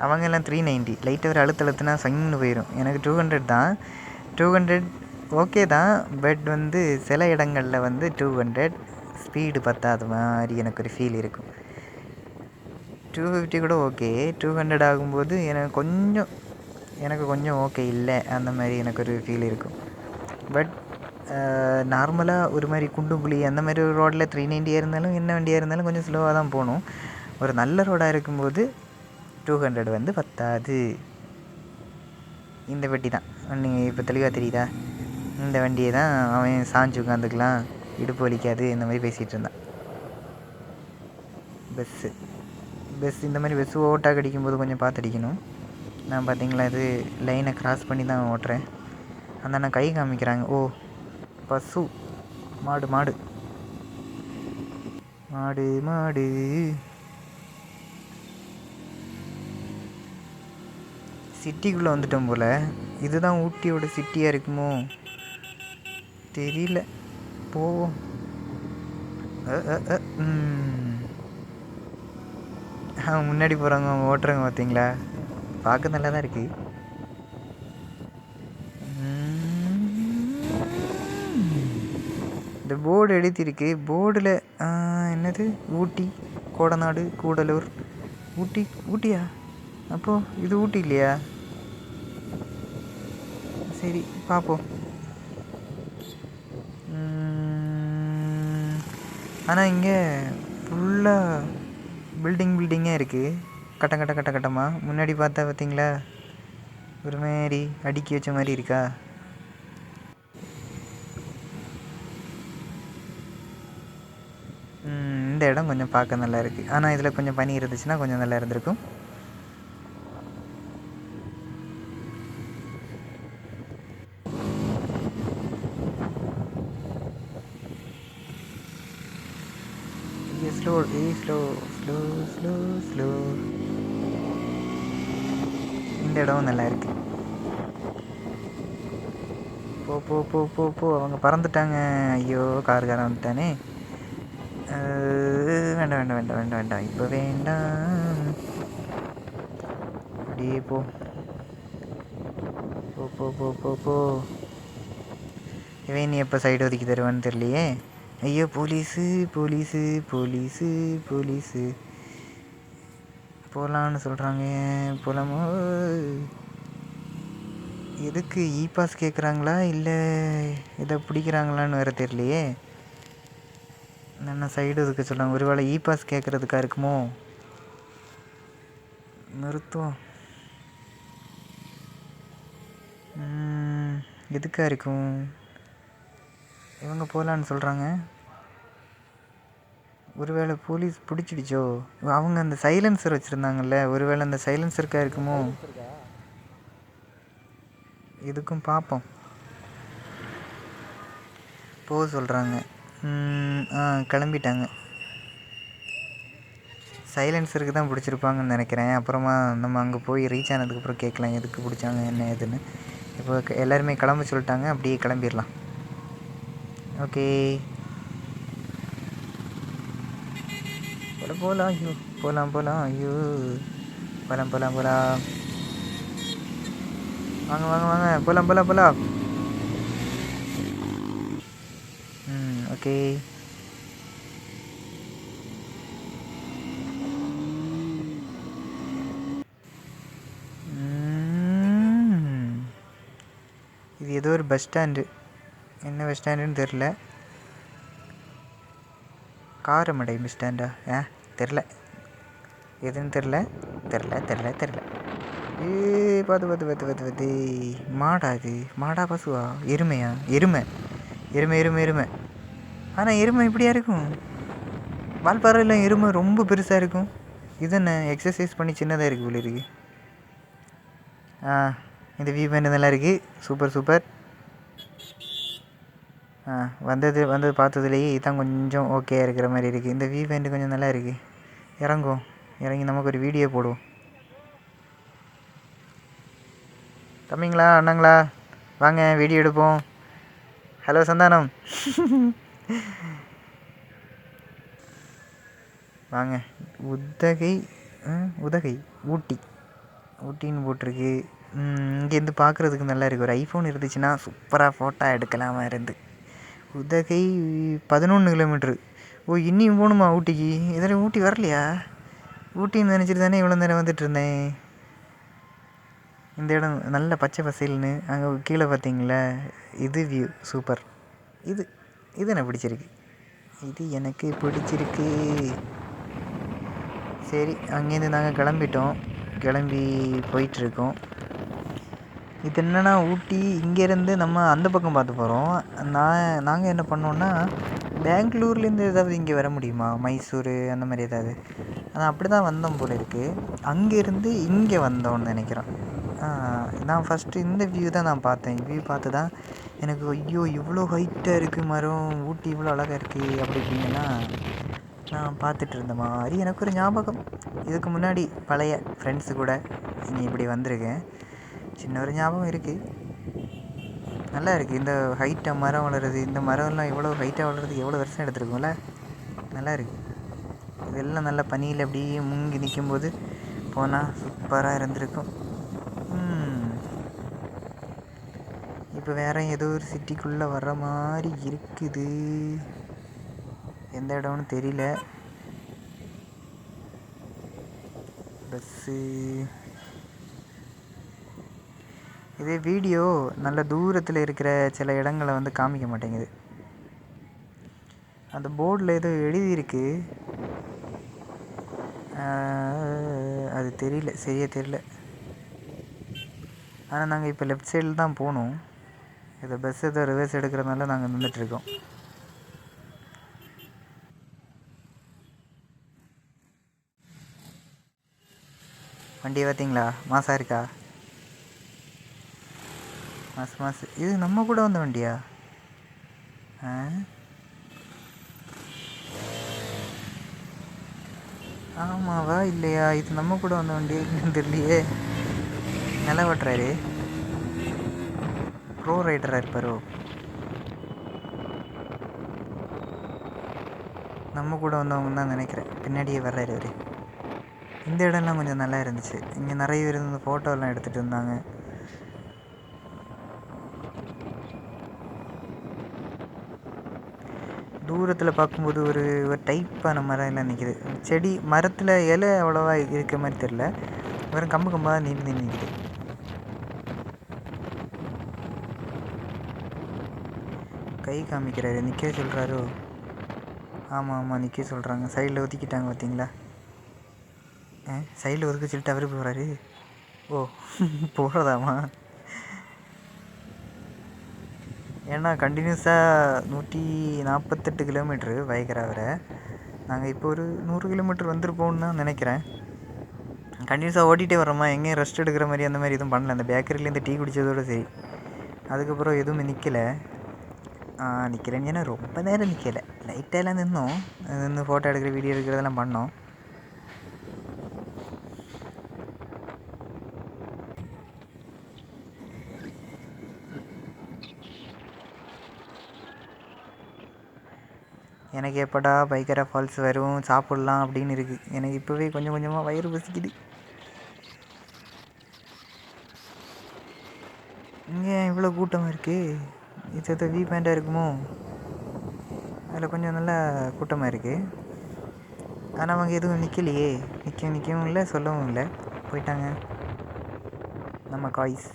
அவங்க எல்லாம் 390 லைட்டாக ஒரு அழுத்துனா சங்குன்னு போயிடும். எனக்கு 200 தான். 200 ஓகே தான், பட் வந்து சில இடங்களில் வந்து 200 ஸ்பீடு பத்தாத மாதிரி எனக்கு ஒரு ஃபீல் இருக்கும். 250 கூட ஓகே, 200 ஆகும்போது எனக்கு கொஞ்சம் ஓகே இல்லை, அந்த மாதிரி எனக்கு ஒரு ஃபீல் இருக்கும். பட் நார்மலாக ஒரு மாதிரி குண்டு குழி அந்த மாதிரி ஒரு ரோட்டில் 390 இருந்தாலும் என்ன வண்டியாக இருந்தாலும் கொஞ்சம் ஸ்லோவாக தான் போகணும். ஒரு நல்ல ரோடாக இருக்கும்போது 200 வந்து பத்தாது. இந்த வண்டி தான் நீங்கள் இப்போ தெளிவாக தெரியுதா? இந்த வண்டியை தான் அவன் சாஞ்சு உட்காந்துக்கலாம், இடுப்பு வலிக்காது, இந்த மாதிரி பேசிகிட்டு இருந்தான். பஸ் இந்த மாதிரி பஸ்ஸு ஓட்டாக அடிக்கும்போது கொஞ்சம் பார்த்து அடிக்கணும். நான் பார்த்தீங்களா இது லைனை கிராஸ் பண்ணி தான் ஓட்டுறேன். அந்த அண்ணன் கை காமிக்கிறாங்க. ஓ, பசு மாடு மாடு மாடு மாடு. சிட்டிக்குள்ளே வந்துட்டோம் போல். இதுதான் ஊட்டியோட சிட்டியாக இருக்குமோ தெரியல, போவோம். முன்னாடி போகிறவங்க அவங்க ஓட்டுறவங்க பார்த்தீங்களா? பார்க்க நல்லா தான் இருக்குது. இந்த போர்டு எழுதியிருக்கு. போர்டில் என்னது ஊட்டி, கோடநாடு, கூடலூர். ஊட்டியா? அப்போது இது ஊட்டி இல்லையா? சரி பார்ப்போம். ஆனால் இங்கே ஃபுல்லாக பில்டிங்காக இருக்குது, கட்டமாக. முன்னாடி பார்த்தா பார்த்தீங்களா ஒரு மாதிரி அடுக்கி வச்ச மாதிரி இருக்கா? இந்த இடம் கொஞ்சம் பார்க்க நல்லா இருக்குது. ஆனால் இதில் கொஞ்சம் பனி இருந்துச்சுன்னா கொஞ்சம் நல்லா இருந்திருக்கும். ஸ்லோ. இந்த இடம் நல்லா இருக்கு. போ போ போ போ போ அவங்க பறந்துட்டாங்க. ஐயோ, காருக்காரன் வந்துட்டானே. வேண்டாம் இப்போ வேண்டாம். அப்படியே போ போ போ போ போ. இவன் நீ எப்போ சைடு ஒதுக்கி தருவான்னு தெரியலையே. ஐயோ, போலீஸு போகலான்னு சொல்கிறாங்க. போகலாமோ? எதுக்கு இ பாஸ் கேட்குறாங்களா இல்லை இதை பிடிக்கிறாங்களான்னு வேறு தெரியலையே. என்ன சைடு ஒதுக்க சொல்கிறாங்க? ஒரு வேளை இ பாஸ் கேட்குறதுக்கா இருக்குமோ? நிறுத்துவோம். எதுக்கா இருக்கும்? இவங்க போகலான்னு சொல்கிறாங்க. ஒருவேளை போலீஸ் பிடிச்சிடுச்சோ? அவங்க அந்த சைலன்சர் வச்சுருந்தாங்கல்ல, ஒருவேளை அந்த சைலன்சருக்கா இருக்குமோ? இதுக்கும் பார்ப்போம். போக சொல்கிறாங்க. கிளம்பிட்டாங்க. சைலன்சருக்கு தான் பிடிச்சிருப்பாங்கன்னு நினைக்கிறேன். அப்புறமா நம்ம அங்கே போய் ரீச் ஆனதுக்கப்புறம் கேட்கலாம் எதுக்கு பிடிச்சாங்க என்ன ஏதுன்னு. இப்போ எல்லாருமே கிளம்ப சொல்லிட்டாங்க, அப்படியே கிளம்பிடலாம். ஓகே போகலாம் ஐயோ, போகலாம் ஐயோ, போகலாம் வாங்க போகலாம். ஓகே. இது ஏதோ ஒரு பஸ் ஸ்டாண்டு, என்ன பஸ் ஸ்டாண்டுன்னு தெரில. காரமடை பஸ் ஸ்டாண்டா? தெரில, எதுன்னு தெரில. பார்த்து மாடா இது? மாடா பசுவா? எருமையா? எருமை. ஆனால் எருமை இப்படியா இருக்கும்? வால்பாறையில் எருமை ரொம்ப பெருசாக இருக்கும். இது என்ன எக்ஸசைஸ் பண்ணி சின்னதாக இருக்குது போல இருக்கு. இந்த வியூ பாயிண்ட் நல்லா இருக்குது. சூப்பர். வந்தது பார்த்ததுலேயே இதான் கொஞ்சம் ஓகே இருக்கிற மாதிரி இருக்குது. இந்த வியூ பாயிண்ட் கொஞ்சம் நல்லா இருக்குது. இறங்கி நமக்கு ஒரு வீடியோ போடுவோம். தம்பிங்களா, அண்ணங்களா, வாங்க வீடியோ எடுப்போம். ஹலோ சந்தானம். வாங்க. உதகை ஊட்டின்னு போட்டிருக்கு. இங்கேருந்து பார்க்குறதுக்கு நல்லா இருக்குது. ஒரு ஐஃபோன் இருந்துச்சுன்னா சூப்பராக ஃபோட்டோ எடுக்கலாமா இருந்து. உதகை 11 கிலோமீட்ரு. இன்னியும் போகணுமா ஊட்டிக்கு? இதில் ஊட்டி வரலையா? ஊட்டின்னு நினச்சிட்டு தானே இவ்வளோ நேரம் வந்துட்டு இருந்தேன். இந்த இடம் நல்ல பச்சை பசேல்னு. அங்கே கீழே பார்த்தீங்களா, இது வியூ சூப்பர். இது எனக்கு பிடிச்சிருக்கு. சரி, அங்கேருந்து நாங்கள் கிளம்பி போயிட்டுருக்கோம். இது என்னென்னா ஊட்டி, இங்கேருந்து நம்ம அந்த பக்கம் பார்த்து போகிறோம். நாங்கள் என்ன பண்ணோன்னா, பெங்களூர்லேருந்து ஏதாவது இங்கே வர முடியுமா, மைசூர் அந்த மாதிரி ஏதாவது. ஆனால் அப்படி தான் வந்தோம் போல இருக்குது. அங்கேருந்து இங்கே வந்தோன்னு நினைக்கிறேன். நான் ஃபஸ்ட்டு இந்த வியூ தான் நான் பார்த்தேன். வியூ பார்த்து தான் எனக்கு ஐயோ இவ்வளோ ஹைட்டாக இருக்குது மரம், ஊட்டி இவ்வளோ அழகாக இருக்குது அப்படி இப்படின்னா நான் பார்த்துட்டு இருந்த மாதிரி எனக்கு ஒரு ஞாபகம். இதுக்கு முன்னாடி பழைய ஃப்ரெண்ட்ஸு கூட இங்கே இப்படி வந்திருக்கேன். சின்ன ஒரு ஞாபகம் இருக்குது. நல்லா இருக்குது. இந்த ஹைட்டாக மரம் வளருது. இந்த மரம்லாம் எவ்வளோ ஹைட்டாக வளர்கிறதுக்கு எவ்வளோ வருஷம் எடுத்துருக்கோம்ல. நல்லா இருக்குது. இதெல்லாம் நல்லா பனியில் அப்படியே முங்கி நிற்கும்போது போனால் சூப்பராக இருந்திருக்கும். இப்போ வேறு ஏதோ ஒரு சிட்டிக்குள்ளே வர்ற மாதிரி இருக்குது. எந்த இடம்னு தெரியல. பஸ்ஸு இதே வீடியோ நல்ல தூரத்தில் இருக்கிற சில இடங்களை வந்து காமிக்க மாட்டேங்குது. அந்த போர்டில் ஏதோ எழுதியிருக்கு, அது சரியாக தெரியல. ஆனால் நாங்கள் இப்போ லெஃப்ட் சைடில் தான் போகணும். இதை பஸ் ஏதோ ரிவர்ஸ் எடுக்கிறதுனால நாங்கள் நின்றுட்டுருக்கோம். வண்டியை பார்த்தீங்களா, மாசாக இருக்கா? மாசு. இது நம்ம கூட வந்த வண்டியா? ஆமாவா இல்லையா? இது நம்ம கூட வந்த வண்டி தெரியலையே. நில ஓட்டுறாரு, ப்ரோ ரைடராக இருப்பாரோ? நம்ம கூட வந்தவங்க தான் நினைக்கிறேன். பின்னாடியே வர்றாரு அவர். இந்த இடம்லாம் கொஞ்சம் நல்லா இருந்துச்சு. இங்கே நிறைய பேர் இருந்து ஃபோட்டோலாம் எடுத்துகிட்டு இருந்தாங்க. தூரத்தில் பார்க்கும்போது ஒரு டைப்பான மரம் எல்லாம் நிற்கிது. செடி மரத்தில் இலை அவ்வளோவா இருக்கிற மாதிரி தெரில, வெறும் கம்பாக நீண்டு நிற்கிது. கை காமிக்கிறாரு, நிற்க சொல்கிறாரோ? ஆமாம் நிற்க சொல்கிறாங்க. சைடில் ஒதுக்கிட்டாங்க பார்த்தீங்களா? சைடில் ஒதுக்க சொல்லிட்டு அவரு போகிறாரு. போகிறதாமா? ஏன்னா கண்டினியூஸாக 148 கிலோமீட்ரு வயக்கராவரை. நாங்கள் இப்போ ஒரு 100 கிலோமீட்டர் வந்துருப்போம்னு தான் நினைக்கிறேன். கண்டினியூஸாக ஓட்டிகிட்டே வரோமா, எங்கேயும் ரெஸ்ட் எடுக்கிற மாதிரி அந்த மாதிரி எதுவும் பண்ணல. அந்த பேக்கரிலேருந்து டீ குடித்ததோடு சரி. அதுக்கப்புறம் எதுவுமே நிற்கலை. ஏன்னா ரொம்ப நேரம் நிற்கலை, லைட்டாக நின்று ஃபோட்டோ எடுக்கிற வீடியோ எடுக்கிறதெல்லாம் பண்ணோம். எனக்கு எப்படா பைக்கரா ஃபால்ஸ் வரும் சாப்பிட்லாம் அப்படின்னு இருக்குது. எனக்கு இப்போவே கொஞ்சம் கொஞ்சமாக வயிறு பசிக்குது. இங்கே இவ்வளோ கூட்டமாக இருக்குது. இது வியூ பாயிண்டாக இருக்குமோ? அதில் கொஞ்சம் நல்லா கூட்டமாக இருக்குது. ஆனால் அவங்க எதுவும் நிற்கலையே. நிற்கவும் இல்லை, சொல்லவும் இல்லை, போயிட்டாங்க நம்ம காய்ஸ்.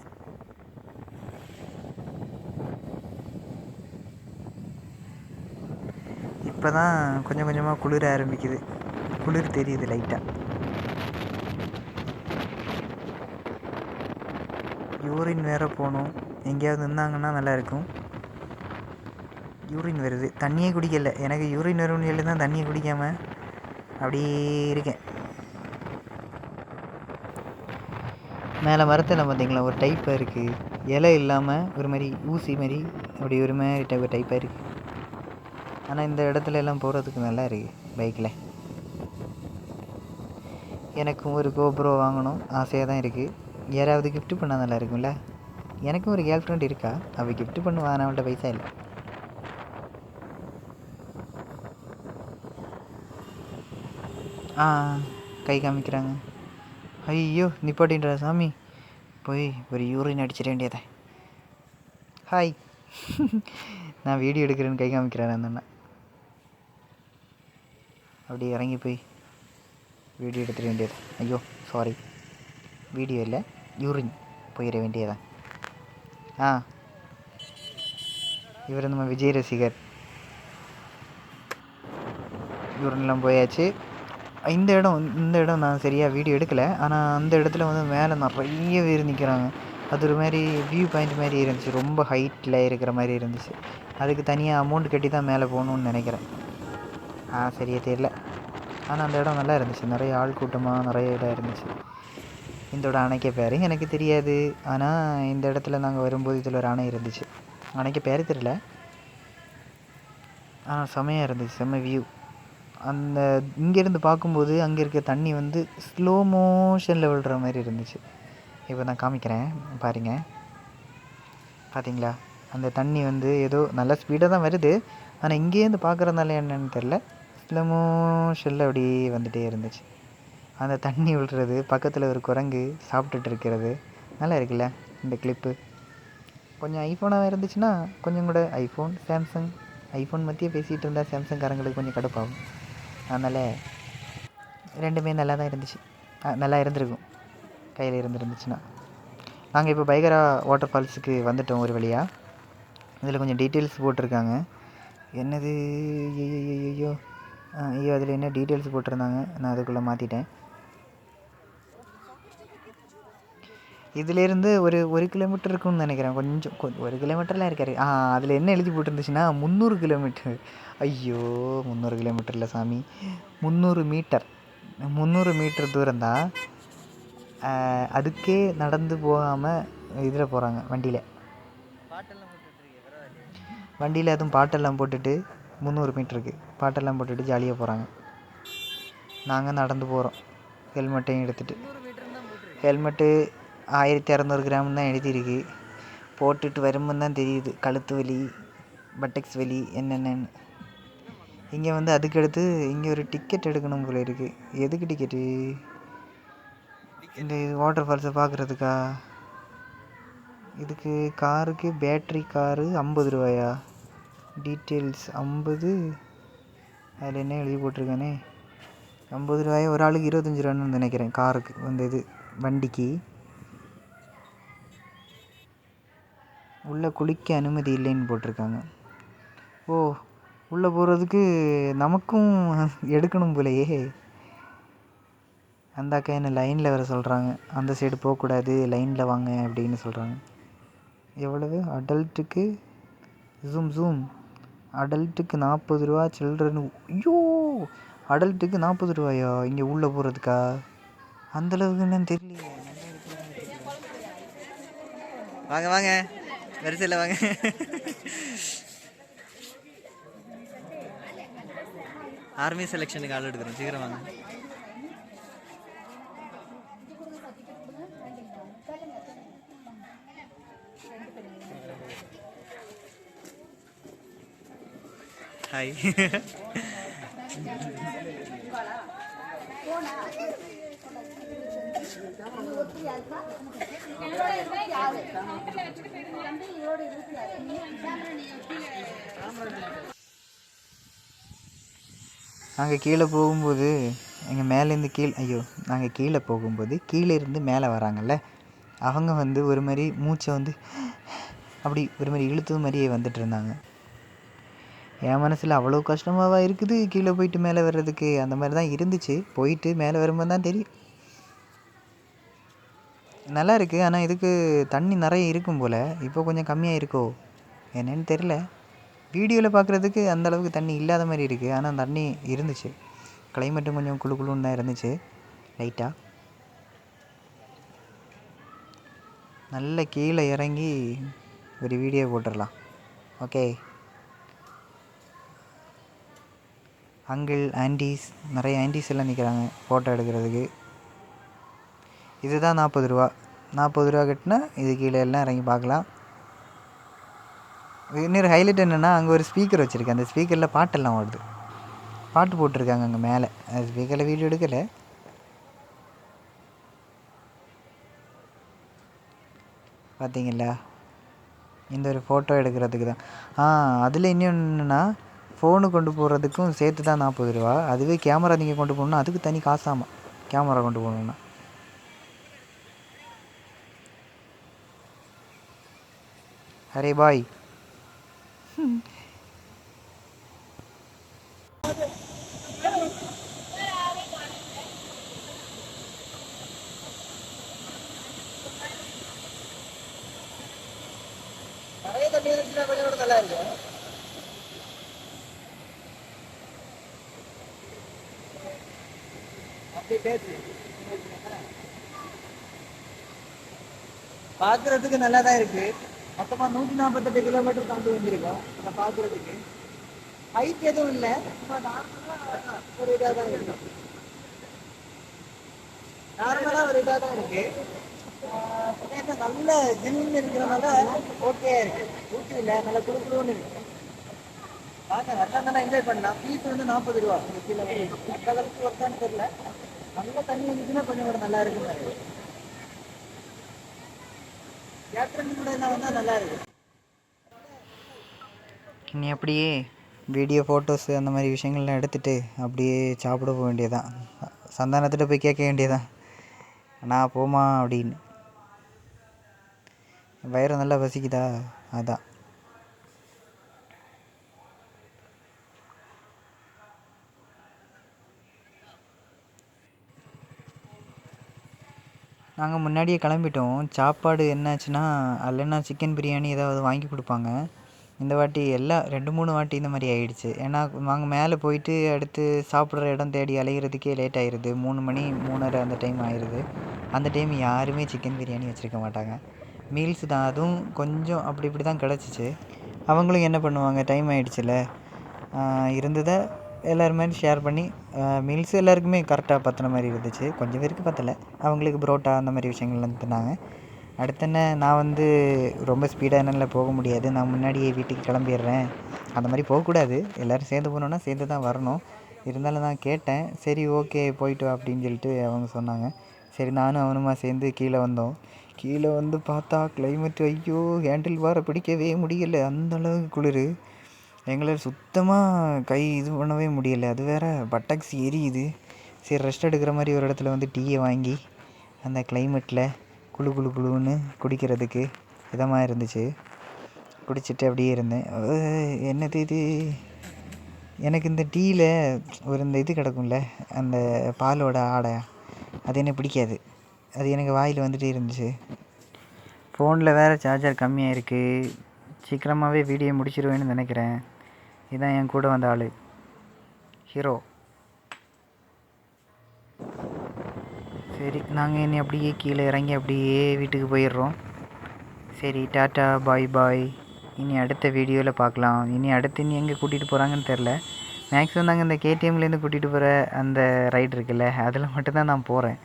இப்போ தான் கொஞ்சம் கொஞ்சமாக குளிர ஆரம்பிக்குது. குளிர் தெரியுது லைட்டாக. யூரின் வேறு போகணும். எங்கேயாவது இருந்தாங்கன்னா நல்லாயிருக்கும். யூரின் வருது. தண்ணியே குடிக்கலை. எனக்கு யூரின் வரும்னு சொல்லி தான் தண்ணியை குடிக்காமல் அப்படி இருக்கேன். மேலே மரத்தில் பார்த்தீங்களா ஒரு டைப்பாக இருக்குது. இலை இல்லாமல் ஒரு மாதிரி ஊசி மாதிரி அப்படி ஒரு மாதிரி டைப்பாக இருக்குது. ஆனால் இந்த இடத்துல எல்லாம் போகிறதுக்கு நல்லா இருக்குது பைக்கில். எனக்கும் ஒரு கோப்ரோ வாங்கணும் ஆசையாக தான் இருக்குது. யாராவது கிஃப்ட் பண்ணால் நல்லா இருக்கும்ல. எனக்கும் ஒரு கேர்ள் ஃப்ரெண்ட் இருக்கா. அவள் கிஃப்ட் பண்ணுவா. நான் அவள்கிட்ட பைசா இல்லை. கை காமிக்கிறாங்க. ஐயோ நிப்பாட்டின்ற சாமி. போய் ஒரு யூரின் அடிச்சிட வேண்டியதை. ஹாய். நான் வீடியோ எடுக்கிறேன்னு கை காமிக்கிறேன் அந்த அண்ணா. அப்படி இறங்கி போய் வீடியோ எடுத்துட வேண்டியது. ஐயோ சாரி, வீடியோ இல்லை, யூரின் போயிட வேண்டியதான். இவர் நம்ம விஜய் ரசிகர். யூரின்லாம் போயாச்சு. இந்த இடம் நான் சரியாக வீடியோ எடுக்கலை. ஆனால் அந்த இடத்துல வந்து மேலே நிறைய பேர் நிற்கிறாங்க. அது ஒரு மாதிரி வியூ பாயிண்ட் மாதிரி இருந்துச்சு. ரொம்ப ஹைட்டில் இருக்கிற மாதிரி இருந்துச்சு. அதுக்கு தனியாக அமௌண்ட் கட்டி தான் மேலே போகணுன்னு நினைக்கிறேன். சரியாக தெரியல. ஆனால் அந்த இடம் நல்லா இருந்துச்சு. நிறைய ஆள் கூட்டமாக நிறைய இடம் இருந்துச்சு. இதோட அணைக்க பேர் எனக்கு தெரியாது. ஆனால் இந்த இடத்துல நாங்கள் வரும்போது இதில் ஒரு அணை இருந்துச்சு. அணைக்க பேர் தெரியல. ஆனால் செம்மையாக இருந்துச்சு. செம்ம வியூ. அந்த இங்கேருந்து பார்க்கும்போது அங்கே இருக்க தண்ணி வந்து ஸ்லோ மோஷனில் விழுற மாதிரி இருந்துச்சு. இப்போ நான் காமிக்கிறேன் பாருங்க. பார்த்தீங்களா? அந்த தண்ணி வந்து ஏதோ நல்ல ஸ்பீடாக தான் வருது. ஆனால் இங்கேருந்து பார்க்குறதுனால என்னென்னு தெரில, ஸ்லோ மோஷனில் அப்படியே வந்துகிட்டே இருந்துச்சு. அந்த தண்ணி விழுறது, பக்கத்தில் ஒரு குரங்கு சாப்பிட்டுட்டு இருக்கிறது நல்லா இருக்குல்ல இந்த கிளிப்பு. கொஞ்சம் ஐஃபோனாக இருந்துச்சுன்னா கொஞ்சம் கூட ஐஃபோன் மத்தியே பேசிகிட்டு இருந்தால் சாம்சங்காரங்களுக்கு கொஞ்சம் கடுப்பாகும். அதனால் ரெண்டுமே நல்லா தான் இருந்துச்சு. நல்லா இருந்திருக்கும் கையில் இருந்துருந்துச்சுன்னா. நாங்கள் இப்போ பைகரா வாட்டர் ஃபால்ஸுக்கு வந்துவிட்டோம் ஒரு வழியாக. இதில் கொஞ்சம் டீட்டெயில்ஸ் போட்டிருக்காங்க. என்னது ஐயோ அதில் என்ன டீட்டெயில்ஸ் போட்டிருந்தாங்க, நான் அதுக்குள்ளே மாற்றிட்டேன். இதிலேருந்து ஒரு கிலோமீட்டர் இருக்குன்னு நினைக்கிறேன். கொஞ்சம் 1 கிலோமீட்டர்லாம் இருக்காரு. அதில் என்ன எழுதி போட்டிருந்துச்சுன்னா 300 கிலோமீட்டர். ஐயோ 300 கிலோமீட்டர் இல்லை சாமி, 300 மீட்டர். 300 மீட்டர் தூரம் தான். அதுக்கே நடந்து போகாமல் இதில் போகிறாங்க வண்டியில் அதுவும் பாட்டெல்லாம் போட்டுட்டு 300 மீட்டருக்கு பாட்டெல்லாம் போட்டுட்டு ஜாலியாக போகிறாங்க. நாங்கள் நடந்து போகிறோம் ஹெல்மெட்டையும் எடுத்துகிட்டு. ஹெல்மெட்டு 1600 கிராம் தான் எழுதியிருக்கு. போட்டுட்டு வரும்போது தான் தெரியுது கழுத்து வலி, பட்டெக்ஸ் வலி என்னென்னு. இங்கே வந்து அதுக்கடுத்து இங்கே ஒரு டிக்கெட் எடுக்கணும் போல இருக்குது. எதுக்கு டிக்கெட்டு? இந்த வாட்டர் ஃபால்ஸை பார்க்குறதுக்கா? இதுக்கு காருக்கு பேட்ரி காரு 50 ரூபாயா? டீட்டெயில்ஸ் 50. அதில் என்ன எழுதி போட்டிருக்கானே 50 ரூபாயா? ஒரு ஆளுக்கு 25 ரூபான்னு நினைக்கிறேன் காருக்கு. வந்து இது வண்டிக்கு உள்ளே குளிக்க அனுமதி இல்லைன்னு போட்டிருக்காங்க. உள்ளே போகிறதுக்கு நமக்கும் எடுக்கணும் போலையே. அந்த அக்கா என்ன லைனில் வர சொல்கிறாங்க. அந்த சைடு போகக்கூடாது, லைனில் வாங்க அப்படின்னு சொல்கிறாங்க. எவ்வளவு அடல்ட்டுக்கு? ஜூம் அடல்ட்டுக்கு 40 ரூபா சில்ட்ரன். ஐயோ அடல்ட்டுக்கு 40 ரூபாயா இங்கே உள்ளே போகிறதுக்கா? அந்தளவுக்கு என்னன்னு தெரியலையே. வாங்க வரிசையில் வாங்க. ஆர்மி செலெக்ஷனுக்கு ஆள் எடுக்கிறோம், சீக்கிரம் வாங்க. ஹாய். நாங்கள் கீழே போகும்போது எங்கள் மேலேருந்து நாங்கள் கீழே போகும்போது கீழே இருந்து மேலே வராங்கல்ல, அவங்க வந்து ஒரு மாதிரி மூச்சை வந்து அப்படி ஒரு மாதிரி இழுத்தது மாதிரியே வந்துட்டு இருந்தாங்க. என் மனசில் அவ்வளோ கஷ்டமாவா இருக்குது கீழே போயிட்டு மேலே வர்றதுக்கு, அந்த மாதிரி தான் இருந்துச்சு. போயிட்டு மேலே வரும்போது தான் தெரியும். நல்லா இருக்குது, ஆனால் இதுக்கு தண்ணி நிறைய இருக்கும் போல். இப்போ கொஞ்சம் கம்மியாக இருக்கோ என்னன்னு தெரில. வீடியோவில் பார்க்குறதுக்கு அந்தளவுக்கு தண்ணி இல்லாத மாதிரி இருக்குது, ஆனால் தண்ணி இருந்துச்சு. கிளைமேட்டும் கொஞ்சம் குளு குளுன்னு தான் இருந்துச்சு லைட்டாக. நல்ல கீழே இறங்கி ஒரு வீடியோ போட்டுடலாம். ஓகே, அங்கிள் ஆன்டிஸ் நிறைய ஆன்டிஸ் எல்லாம் நிற்கிறாங்க ஃபோட்டோ எடுக்கிறதுக்கு. இதுதான் 40 ரூபா. 40 ரூபா கட்டினா இது கீழே எல்லாம் இறங்கி பார்க்கலாம். இன்னொரு ஹைலைட் என்னென்னா, அங்கே ஒரு ஸ்பீக்கர் வச்சுருக்கேன். அந்த ஸ்பீக்கரில் பாட்டெல்லாம் ஓடுது. பாட்டு போட்டிருக்காங்க அங்கே மேலே. அது ஸ்பீக்கரில் வீடியோ எடுக்கலை. பார்த்தீங்களா, இந்த ஒரு ஃபோட்டோ எடுக்கிறதுக்கு தான். அதில் இன்னொன்றுனா, ஃபோனு கொண்டு போகிறதுக்கும் சேர்த்து தான் 40 ரூபா. அதுவே கேமரா நீங்கள் கொண்டு போகணுன்னா அதுக்கு தனி காசாமல், கேமரா கொண்டு போகணுன்னா. அரே பாய். நல்லா இருக்கு. பார்க்குறதுக்கு நல்லா தான் இருக்கு. மொத்தமாக 148 கிலோமீட்டர் தாண்டி வந்திருக்கோம். அதை பார்க்குறதுக்கு ஹைட் எதுவும் இல்லை, ஒரு இதாக தான் இருக்கு. நார்மலாக ஒரு இதாக தான் இருக்கு. நல்ல ஜிம்னு இருக்கிறனால ஓகே இருக்கு. ஊட்டியில் நல்ல குழுக்குழுன்னு இருக்கு. வாங்க, நல்லா என்ஜாய் பண்ணலாம். ஃபீஸ் வந்து 40 ரூபா. கீழே அந்த அளவுக்கு ஒர்த்தான்னு தெரியல. நல்ல தண்ணி இருந்துச்சுன்னா கொஞ்சம் கூட நல்லா இருக்குன்னு கேட்ரன் கூட என்ன வந்தால் நல்லா இருக்கு. நீ அப்படியே வீடியோ ஃபோட்டோஸு அந்த மாதிரி விஷயங்கள்லாம் எடுத்துகிட்டு அப்படியே சாப்பிட போக வேண்டியதான். சந்தானத்திட்ட போய் கேட்க வேண்டியதான், நான் போமா அப்படின்னு. வயிறு நல்லா பசிக்குதா, அதான். நாங்கள் முன்னாடியே கிளம்பிட்டோம். சாப்பாடு என்னாச்சுன்னா, அல்லைன்னா சிக்கன் பிரியாணி ஏதாவது வாங்கி கொடுப்பாங்க. இந்த வாட்டி எல்லாம் 2-3 வாட்டி இந்த மாதிரி ஆகிடுச்சு. ஏன்னா நாங்கள் மேலே போயிட்டு அடுத்து சாப்பிட்ற இடம் தேடி அலைகிறதுக்கே லேட் ஆகிடுது. 3 மணி 3:30 அந்த டைம் ஆயிடுது. அந்த டைம் யாருமே சிக்கன் பிரியாணி வச்சுருக்க மாட்டாங்க. மீல்ஸு தான், அதுவும் கொஞ்சம் அப்படி இப்படி தான் கிடச்சிச்சு. அவங்களும் என்ன பண்ணுவாங்க, டைம் ஆகிடுச்சில்ல, இருந்ததை எல்லோருமே ஷேர் பண்ணி மீல்ஸு எல்லாருக்குமே கரெக்டாக பற்றின மாதிரி இருந்துச்சு. கொஞ்சம் பேருக்கு பற்றலை, அவங்களுக்கு புரோட்டா அந்த மாதிரி விஷயங்கள்லாம் தின்னாங்க. அடுத்தென்ன, நான் வந்து ரொம்ப ஸ்பீடாக என்னால் போக முடியாது, நான் முன்னாடியே வீட்டுக்கு கிளம்பிடுறேன். அந்த மாதிரி போகக்கூடாது, எல்லோரும் சேர்ந்து போனோன்னா சேர்ந்து தான் வரணும். இருந்தாலும் நான் கேட்டேன், சரி ஓகே போயிட்டு வா அப்படின்னு சொல்லிட்டு அவங்க சொன்னாங்க. சரி நானும் அவனுமா சேர்ந்து கீழே வந்தோம். கீழே வந்து பார்த்தா கிளைமேட் ஐயோ ஹேண்டில் பாரை பிடிக்கவே முடியலை, அந்தளவுக்கு குளிர். எங்களால் சுத்தமாக கை இது பண்ணவே முடியலை. அது வேறு பட்டாக்ஸ் எரியுது. சரி ரெஸ்ட் எடுக்கிற மாதிரி ஒரு இடத்துல வந்து டீயை வாங்கி அந்த கிளைமேட்டில் குளு குளு குளுன்னு குடிக்கிறதுக்கு இதமாக இருந்துச்சு. குடிச்சிட்டு அப்படியே இருந்தேன். என்னது இது, எனக்கு இந்த டீயில் ஒரு இந்த இது கிடக்கும்ல, அந்த பாலோட ஆடை, அது எனக்கு பிடிக்காது. அது எனக்கு வாயில் வந்துகிட்டே இருந்துச்சு. ஃபோனில் வேறு சார்ஜர் கம்மியாக இருக்குது. சீக்கிரமாகவே வீடியோ முடிச்சிருவேன்னு நினைக்கிறேன். இதுதான் என் கூட வந்த ஆள், ஹீரோ. சரி நாங்கள் இனி அப்படியே கீழே இறங்கி அப்படியே வீட்டுக்கு போயிடுறோம். சரி டாட்டா பாய் பாய். இனி அடுத்த வீடியோவில் பார்க்கலாம். இனி எங்கே கூட்டிகிட்டு போகிறாங்கன்னு தெரில. மேக்ஸிமம் நாங்கள் இந்த கேடிஎம்லேருந்து கூட்டிகிட்டு போகிற அந்த ரைடு இருக்குல்ல, அதில் மட்டும்தான் நான் போகிறேன்.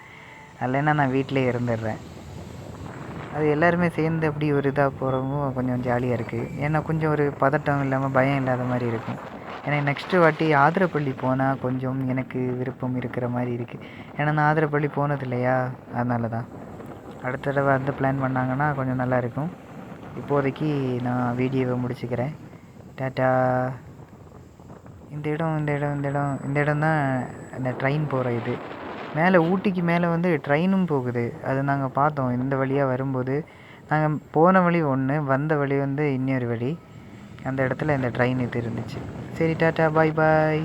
இல்லைன்னா நான் வீட்டிலே இருந்துடுறேன். அது எல்லாருமே சேர்ந்து அப்படி ஒரு இதாக போகிறவங்க கொஞ்சம் ஜாலியாக இருக்குது. ஏன்னா கொஞ்சம் ஒரு பதட்டம் இல்லாமல் பயம் இல்லாத மாதிரி இருக்கும். ஏன்னா நெக்ஸ்ட்டு வாட்டி ஆதிரப்பள்ளி போனால் கொஞ்சம் எனக்கு விருப்பம் இருக்கிற மாதிரி இருக்குது. ஏன்னா நான் ஆதிரப்பள்ளி போனது இல்லையா, அதனால தான். அடுத்த தடவை வந்து பிளான் பண்ணாங்கன்னா கொஞ்சம் நல்லாயிருக்கும். இப்போதைக்கு நான் வீடியோவை முடிச்சுக்கிறேன். டாட்டா. இந்த இடம் தான் அந்த ட்ரெயின் போகிற இது. மேலே ஊட்டிக்கு மேலே வந்து ட்ரெயினும் போகுது. அது நாங்கள் பார்த்தோம் இந்த வழியாக வரும்போது. நாங்கள் போன வழி ஒன்று, வந்த வழி வந்து இன்னொரு வழி. அந்த இடத்துல இந்த ட்ரெயின் இது இருந்துச்சு. சரி டாட்டா, பாய் பாய்.